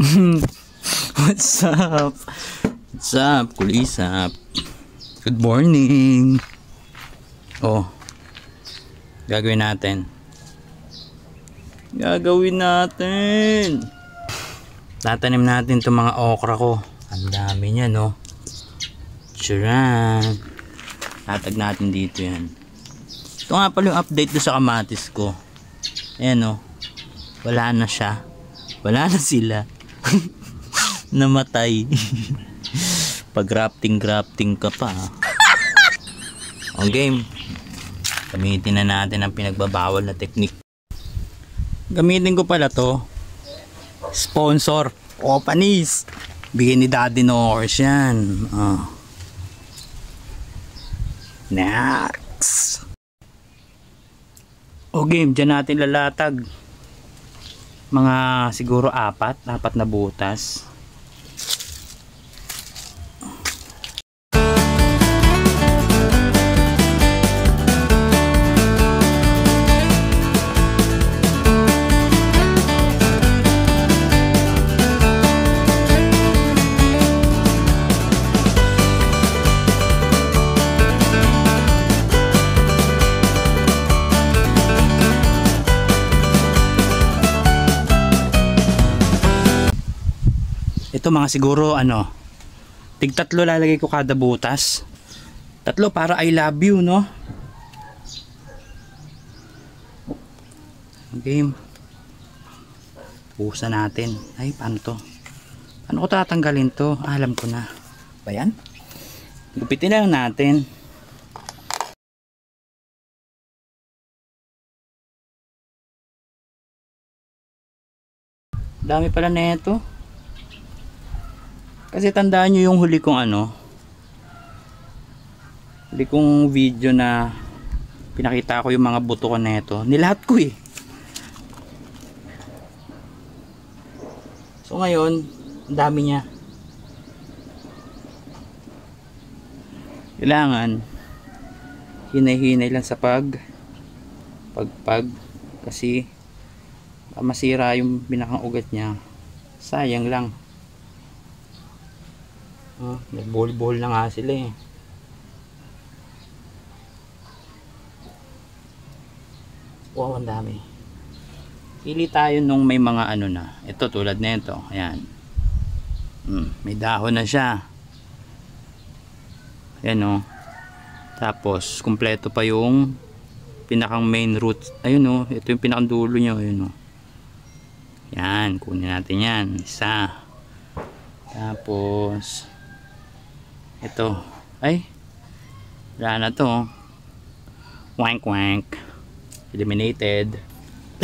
What's up? What's up, kulisap? Good morning. Oh, gagawin natin. Tatanim natin itong mga okra ko. Ang dami niya, no? Tcharan. Tatag natin dito yan. Ito nga pala yung update do sa kamatis ko. Ayan, no? Wala na siya. Wala na sila. Namatay. Pag grafting ka pa. On game. Gamitin na natin ang pinagbabawal na technique. Gamitin ko pala to. Sponsor. Opanis. Bigyan ni Daddy Nors yan. Next. O game, dyan natin lalatag. Mga siguro apat na butas. Ito mga siguro tig 3 lalagay ko kada butas. 3 para I love you, no? Okay. Pusa natin. Ay, paano to? Paano ko tatanggalin to? Alam ko na. Ba yan? Gupitin na lang natin. Dami pala na ito. Kasi tandaan nyo yung huli kong video na pinakita ko yung mga buto ko na ito. Nilahat ko eh. So ngayon, ang dami niya. Kailangan hinay-hinay lang sa pagpag kasi masira yung binakang ugat niya. Sayang lang. Nagbuhol-buhol na nga sila eh. Wow, ang dami. Pili tayo nung may mga na. Ito tulad nito. Ayan. May dahon na siya. Ayan, tapos kumpleto pa yung pinakang main root. Ayun, ito yung pinakang dulo niya. Ayun, yan, kunin natin yan. Isa. Tapos ito. Ay, wala na to. Wank wank. Eliminated.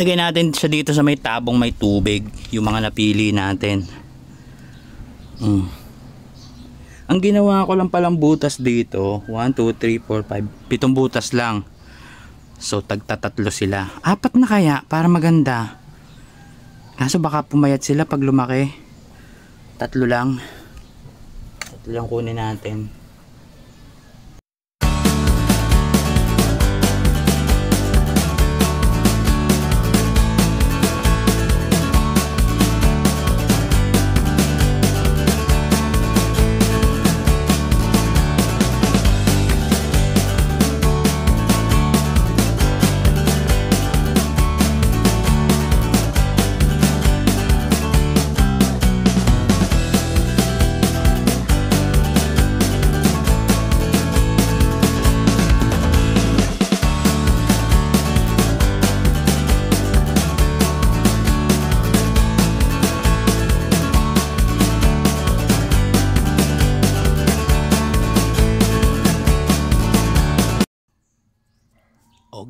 Lagay natin siya dito sa may tabong may tubig. Yung mga napili natin. Ang ginawa ko lang palang butas dito 1, 2, 3, 4, 5 7 butas lang. So tagtatatlo sila. 4 na kaya para maganda. Kaso baka pumayat sila pag lumaki. 3 lang kunin natin.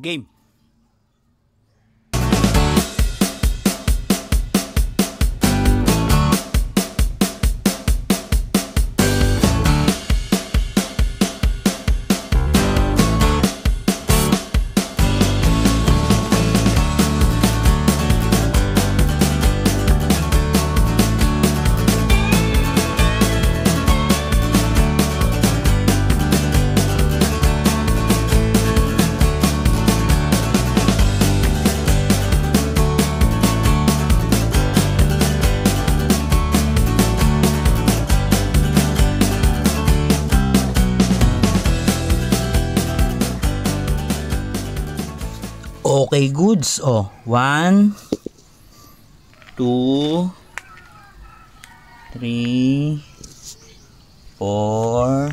Game. Okay, goods. Oh, 1, 2, 3, 4,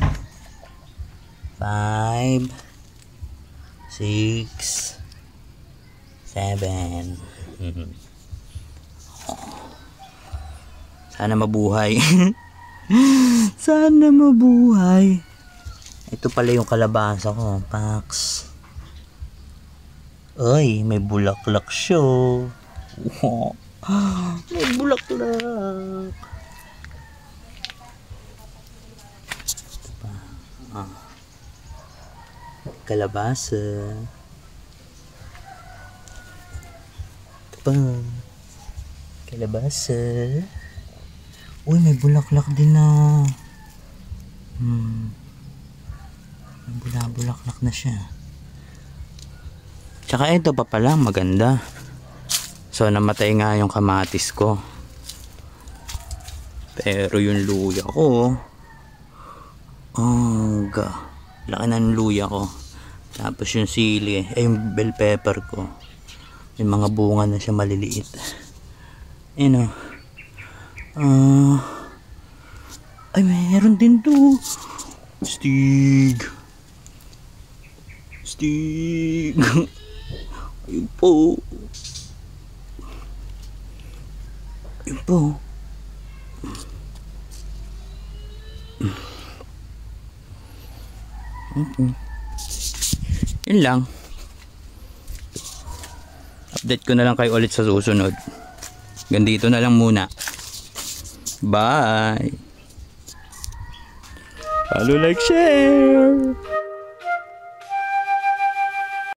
5, 6, 7. Sana mabuhay. Sana mabuhay. Ito pala yung kalabasa ko, Pax. Ay, may bulaklak siya. May bulaklak. Ito pa. Kalabasa. Ito pa. Kalabasa. Uy, may bulaklak din na. May bulaklak na siya. Tsaka ito pa pala, maganda. So, namatay nga yung kamatis ko. Pero yung luya ko, laki na ng luya ko. Tapos yung sili, yung bell pepper ko. May mga bunga na siya maliliit. Ayun o. Ay, meron din to. Stig. Ayun po. Ayun po. Yun lang. Update ko na lang kayo ulit sa susunod. Gandito na lang muna. Bye. Follow, like, share.